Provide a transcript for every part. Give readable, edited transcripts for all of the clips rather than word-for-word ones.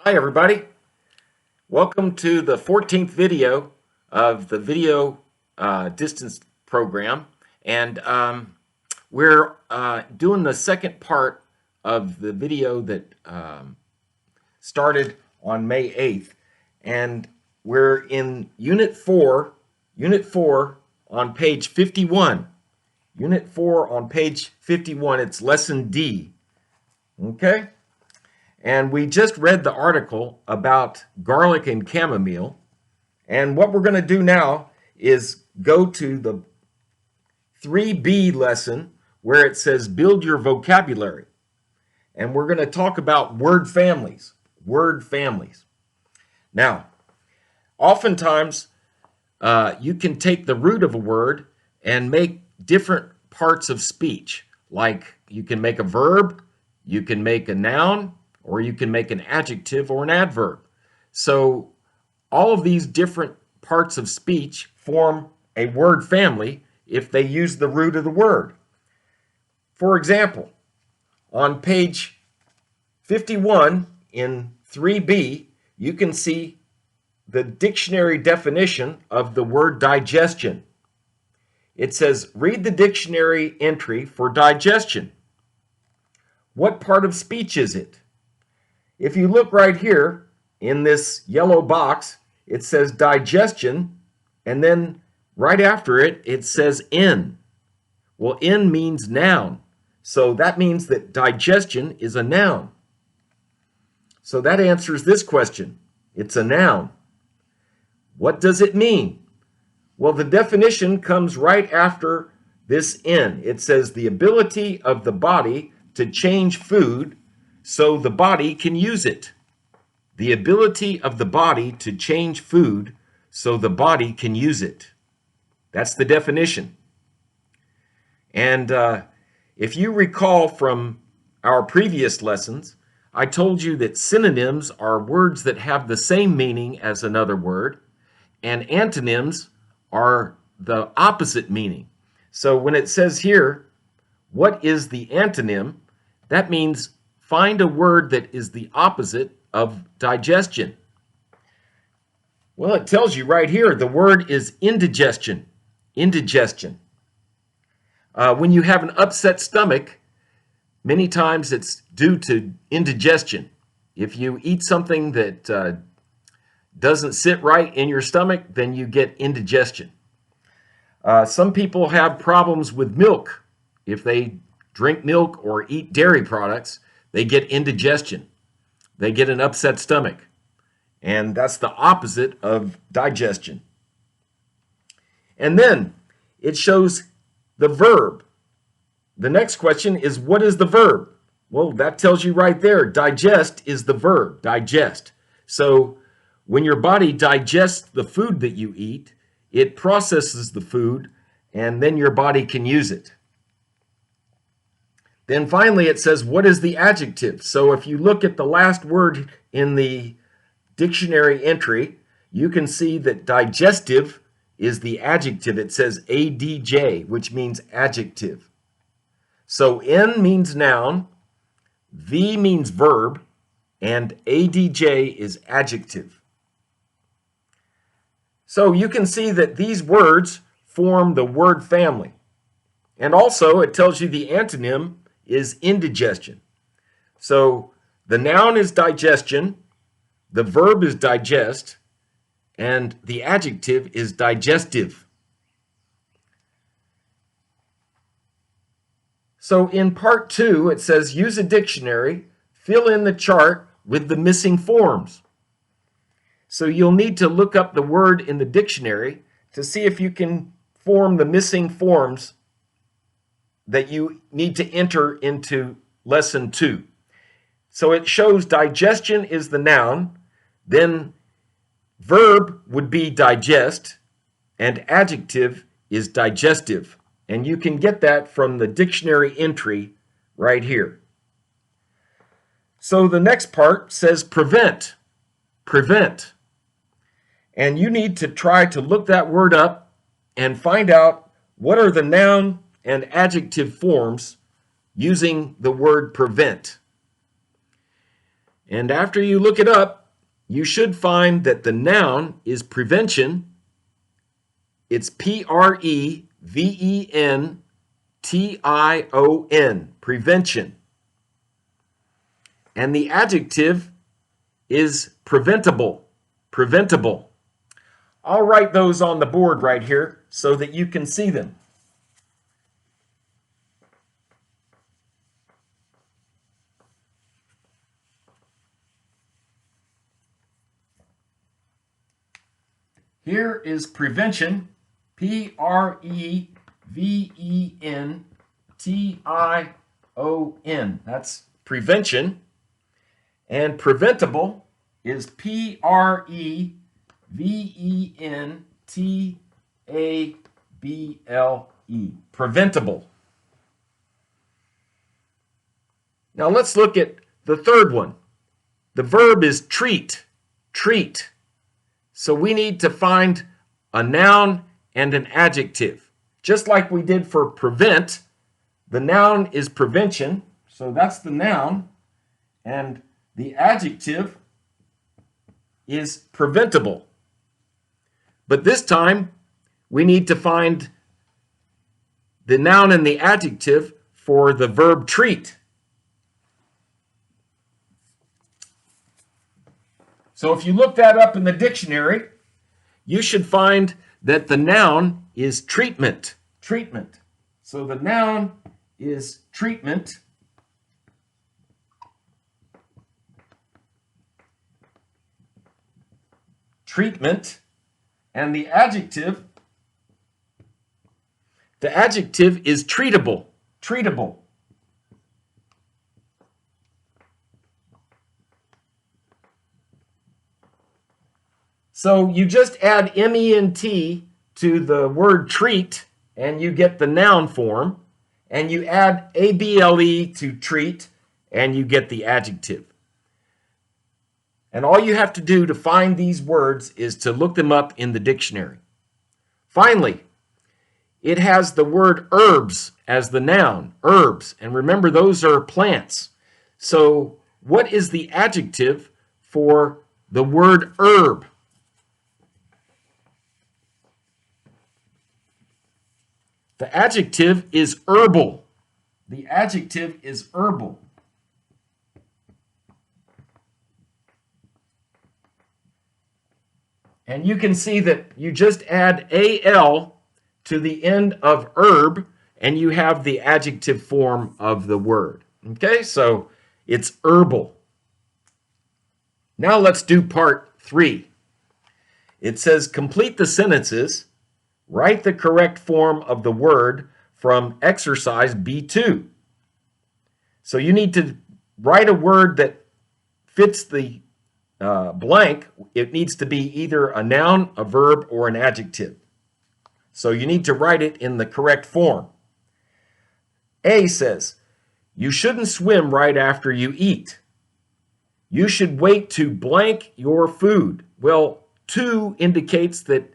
Hi everybody, welcome to the 14th video of the video distance program, and we're doing the second part of the video that started on May 8th, and we're in Unit 4 on page 51. Unit 4 on page 51, it's Lesson D, okay? And we just read the article about garlic and chamomile. And what we're going to do now is go to the 3B lesson where it says build your vocabulary. And we're going to talk about word families. Word families. Now, oftentimes you can take the root of a word and make different parts of speech. Like you can make a verb, you can make a noun, or you can make an adjective or an adverb. So all of these different parts of speech form a word family if they use the root of the word. For example, on page 51 in 3B, you can see the dictionary definition of the word digestion. It says, read the dictionary entry for digestion. What part of speech is it? If you look right here in this yellow box, it says digestion, and then right after it, it says in. Well, in means noun, so that means that digestion is a noun. So that answers this question. It's a noun. What does it mean? Well, the definition comes right after this in. It says the ability of the body to change food so the body can use it. The ability of the body to change food so the body can use it. That's the definition. And if you recall from our previous lessons, I told you that synonyms are words that have the same meaning as another word, and antonyms are the opposite meaning. So when it says here, what is the antonym? That means find a word that is the opposite of digestion. Well, it tells you right here, the word is indigestion. Indigestion. When you have an upset stomach, many times it's due to indigestion. If you eat something that doesn't sit right in your stomach, then you get indigestion. Some people have problems with milk. If they drink milk or eat dairy products, they get indigestion. They get an upset stomach. And that's the opposite of digestion. And then it shows the verb. The next question is, what is the verb? Well, that tells you right there, digest is the verb, digest. So when your body digests the food that you eat, it processes the food, and then your body can use it. Then finally it says, what is the adjective? So if you look at the last word in the dictionary entry, you can see that digestive is the adjective. It says ADJ, which means adjective. So N means noun, V means verb, and ADJ is adjective. So you can see that these words form the word family. And also it tells you the antonym is indigestion. So the noun is digestion, the verb is digest, and the adjective is digestive. So in part 2, it says use a dictionary, fill in the chart with the missing forms. So you'll need to look up the word in the dictionary to see if you can form the missing forms that you need to enter into lesson 2. So it shows digestion is the noun, then verb would be digest, and adjective is digestive. And you can get that from the dictionary entry right here. So the next part says prevent. Prevent. And you need to try to look that word up and find out what are the noun and adjective forms using the word prevent. And after you look it up, you should find that the noun is prevention. It's Prevention, prevention. And the adjective is preventable, preventable. I'll write those on the board right here so that you can see them. Here is prevention, Prevention. That's prevention. And preventable is Preventable. Preventable. Now let's look at the third one. The verb is treat, treat. So we need to find a noun and an adjective. Just like we did for prevent, the noun is prevention, so that's the noun, and the adjective is preventable. But this time, we need to find the noun and the adjective for the verb treat. So if you look that up in the dictionary, you should find that the noun is treatment. Treatment. So the noun is treatment. Treatment. And the adjective is treatable. Treatable. So you just add ment to the word treat, and you get the noun form, and you add able to treat, and you get the adjective. And all you have to do to find these words is to look them up in the dictionary. Finally, it has the word herbs as the noun, herbs, and remember those are plants. So what is the adjective for the word herb? The adjective is herbal. The adjective is herbal. And you can see that you just add al to the end of herb, and you have the adjective form of the word. Okay, so it's herbal. Now let's do part 3. It says complete the sentences. Write the correct form of the word from exercise B2. So you need to write a word that fits the blank. It needs to be either a noun, a verb, or an adjective. So you need to write it in the correct form. A says, you shouldn't swim right after you eat. You should wait to blank your food. Well, to indicates that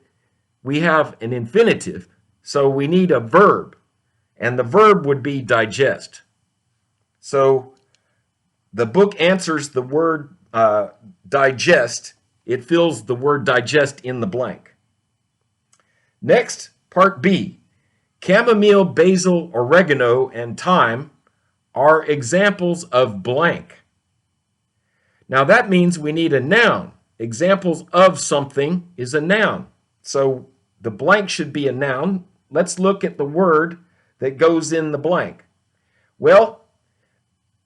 we have an infinitive, so we need a verb, and the verb would be digest. So the book answers the word digest. It fills the word digest in the blank. Next, part B. Chamomile, basil, oregano, and thyme are examples of blank. Now that means we need a noun. Examples of something is a noun. So the blank should be a noun. Let's look at the word that goes in the blank. Well,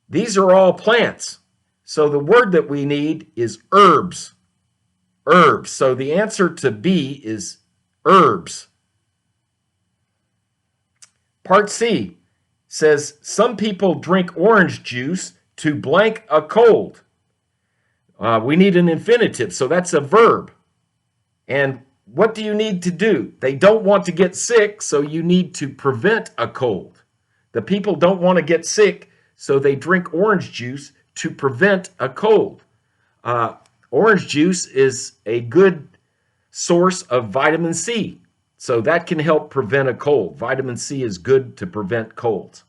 these are all plants. So the word that we need is herbs. Herbs. So the answer to B is herbs. Part C says some people drink orange juice to blank a cold. We need an infinitive, so that's a verb. And what do you need to do? They don't want to get sick, so you need to prevent a cold. The people don't want to get sick, so they drink orange juice to prevent a cold. Orange juice is a good source of vitamin C, so that can help prevent a cold. Vitamin C is good to prevent colds.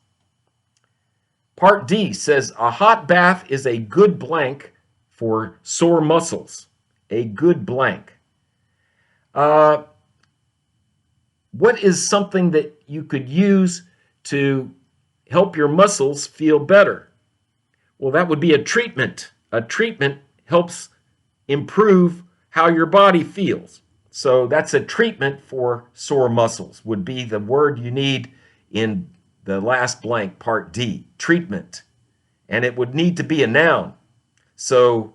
Part D says a hot bath is a good blank for sore muscles? A good blank. What is something that you could use to help your muscles feel better? Well, that would be a treatment. A treatment helps improve how your body feels. So that's a treatment for sore muscles, would be the word you need in the last blank, part D, treatment. And it would need to be a noun. So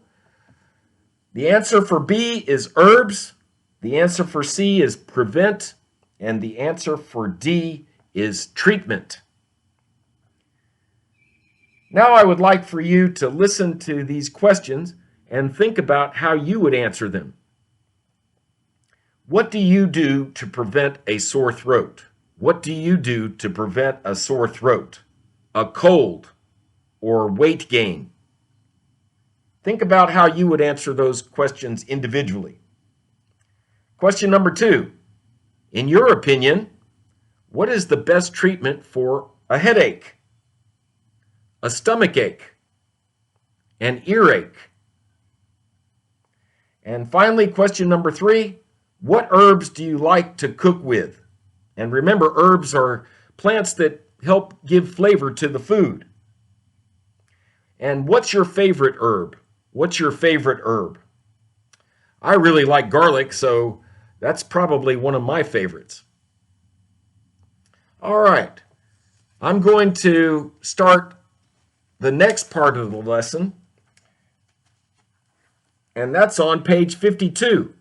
the answer for B is herbs, the answer for C is prevent, and the answer for D is treatment. Now I would like for you to listen to these questions and think about how you would answer them. What do you do to prevent a sore throat? What do you do to prevent a sore throat, a cold, or weight gain? Think about how you would answer those questions individually. Question number 2. In your opinion, what is the best treatment for a headache, a stomach ache, an earache? And finally, question number 3, what herbs do you like to cook with? And remember, herbs are plants that help give flavor to the food. And what's your favorite herb? What's your favorite herb? I really like garlic, so that's probably one of my favorites. All right, I'm going to start the next part of the lesson, and that's on page 52.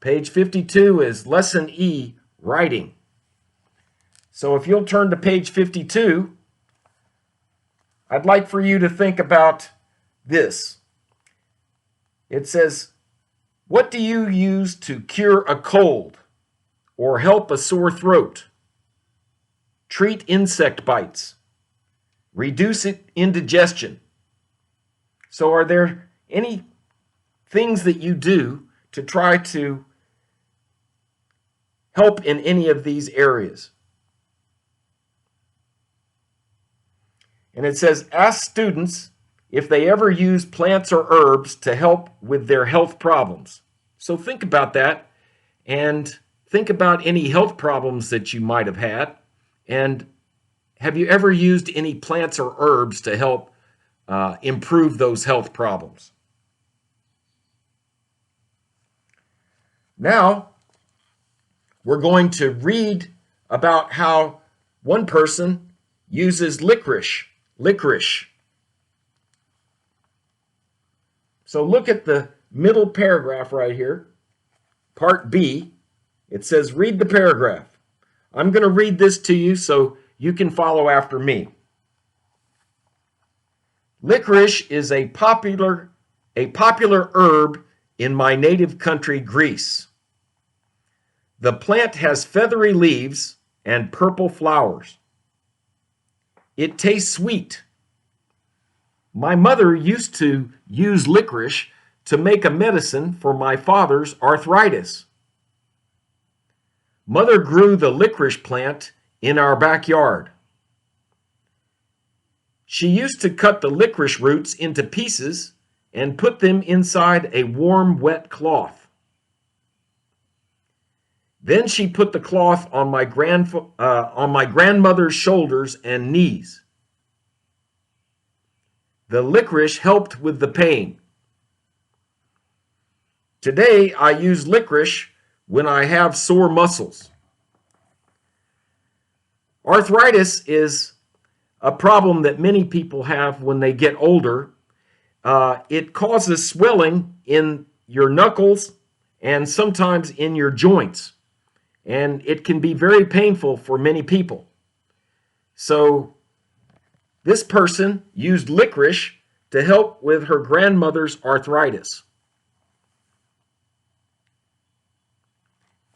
Page 52 is Lesson E, Writing. So if you'll turn to page 52, I'd like for you to think about this. It says, what do you use to cure a cold or help a sore throat? Treat insect bites. Reduce indigestion. So are there any things that you do to try to help in any of these areas? And it says, ask students if they ever use plants or herbs to help with their health problems. So think about that and think about any health problems that you might have had. And have you ever used any plants or herbs to help improve those health problems? Now, we're going to read about how one person uses licorice. So look at the middle paragraph right here, part B. It says, read the paragraph. I'm going to read this to you so you can follow after me. Licorice is a popular herb in my native country, Greece. The plant has feathery leaves and purple flowers. It tastes sweet. My mother used to use licorice to make a medicine for my father's arthritis. Mother grew the licorice plant in our backyard. She used to cut the licorice roots into pieces and put them inside a warm, wet cloth. Then she put the cloth on my grandmother's shoulders and knees. The licorice helped with the pain. Today, I use licorice when I have sore muscles. Arthritis is a problem that many people have when they get older. It causes swelling in your knuckles and sometimes in your joints. And it can be very painful for many people. So this person used licorice to help with her grandmother's arthritis.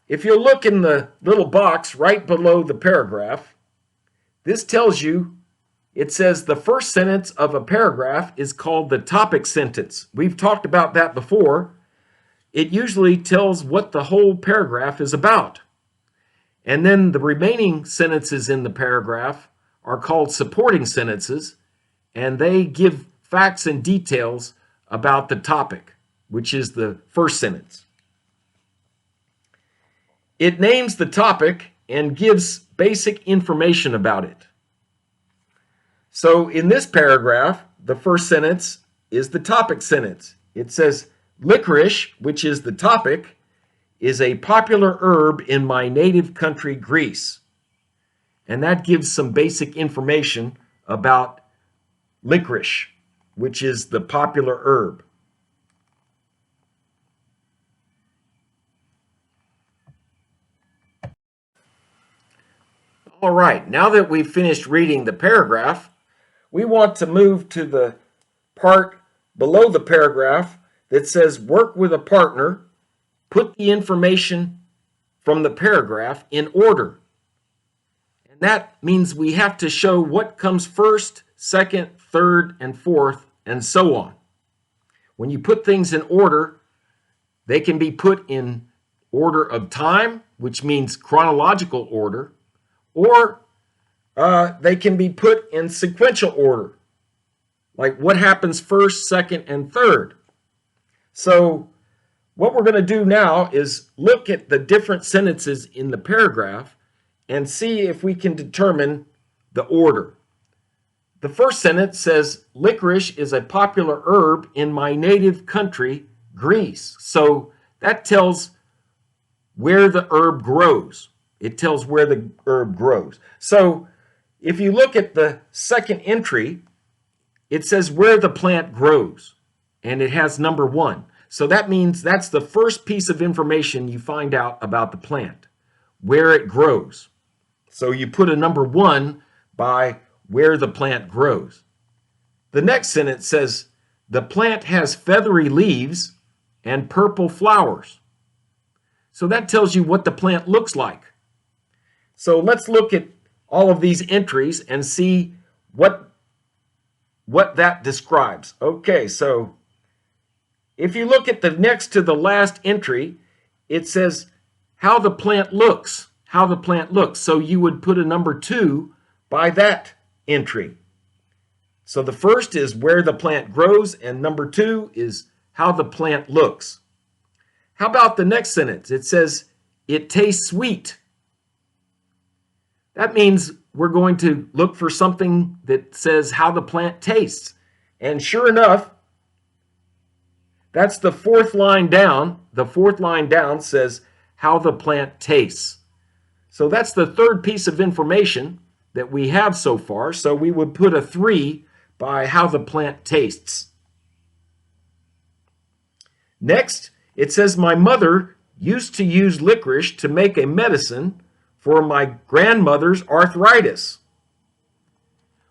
If you look in the little box right below the paragraph, this tells you, it says the first sentence of a paragraph is called the topic sentence. We've talked about that before. It usually tells what the whole paragraph is about. And then the remaining sentences in the paragraph are called supporting sentences, and they give facts and details about the topic, which is the first sentence. It names the topic and gives basic information about it. So in this paragraph, the first sentence is the topic sentence. It says, licorice, which is the topic, is a popular herb in my native country, Greece. And that gives some basic information about licorice, which is the popular herb. All right, now that we've finished reading the paragraph, we want to move to the part below the paragraph that says work with a partner, put the information from the paragraph in order. And that means we have to show what comes first, second, third, and fourth, and so on. When you put things in order, they can be put in order of time, which means chronological order, or they can be put in sequential order, like what happens first, second, and third. So what we're going to do now is look at the different sentences in the paragraph and see if we can determine the order. The first sentence says, licorice is a popular herb in my native country, Greece. So that tells where the herb grows. It tells where the herb grows. So if you look at the second entry, it says where the plant grows, and it has number 1. So that means that's the first piece of information you find out about the plant, where it grows. So you put a number 1 by where the plant grows. The next sentence says, the plant has feathery leaves and purple flowers. So that tells you what the plant looks like. So let's look at all of these entries and see what that describes. Okay, so if you look at the next to the last entry, it says how the plant looks, how the plant looks. So you would put a number 2 by that entry. So the first is where the plant grows, and number 2 is how the plant looks. How about the next sentence? It says, it tastes sweet. That means we're going to look for something that says how the plant tastes. And sure enough, that's the fourth line down. The fourth line down says how the plant tastes. So that's the third piece of information that we have so far. So we would put a 3 by how the plant tastes. Next, it says my mother used to use licorice to make a medicine for my grandmother's arthritis.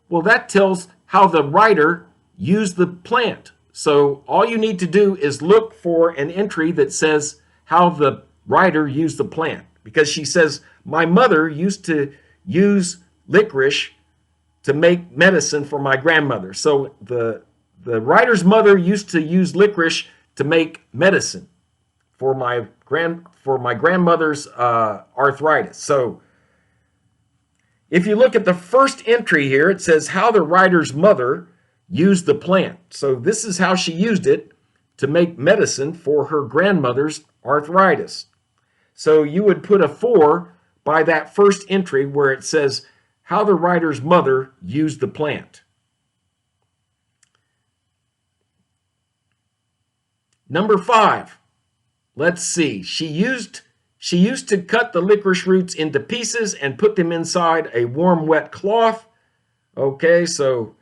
Well, that tells how the writer used the plant. So all you need to do is look for an entry that says how the writer used the plant. Because she says, my mother used to use licorice to make medicine for my grandmother. So the writer's mother used to use licorice to make medicine for my grandmother's arthritis. So if you look at the first entry here, it says how the writer's mother used the plant. So this is how she used it to make medicine for her grandmother's arthritis. So you would put a 4 by that first entry where it says how the writer's mother used the plant. Number 5. Let's see. She used to cut the licorice roots into pieces and put them inside a warm, wet cloth. Okay, so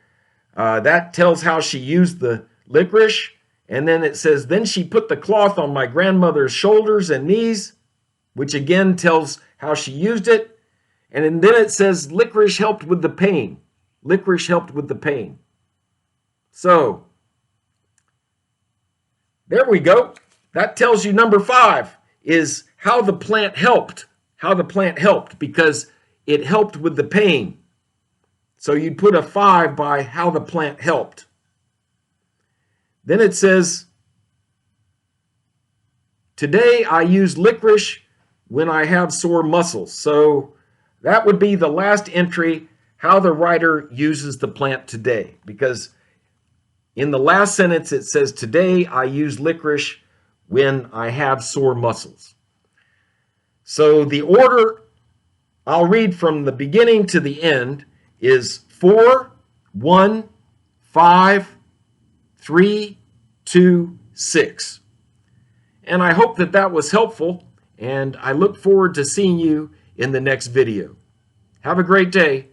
that tells how she used the licorice. And then it says, then she put the cloth on my grandmother's shoulders and knees, which again tells how she used it. And then it says, licorice helped with the pain. Licorice helped with the pain. So there we go. That tells you number 5 is how the plant helped. How the plant helped because it helped with the pain. So you'd put a 5 by how the plant helped. Then it says, today I use licorice when I have sore muscles. So that would be the last entry, how the writer uses the plant today. Because In the last sentence, it says, today I use licorice when I have sore muscles. So the order I'll read from the beginning to the end is 4, 1, 5, 3, 2, 6. And I hope that that was helpful, and I look forward to seeing you in the next video. Have a great day.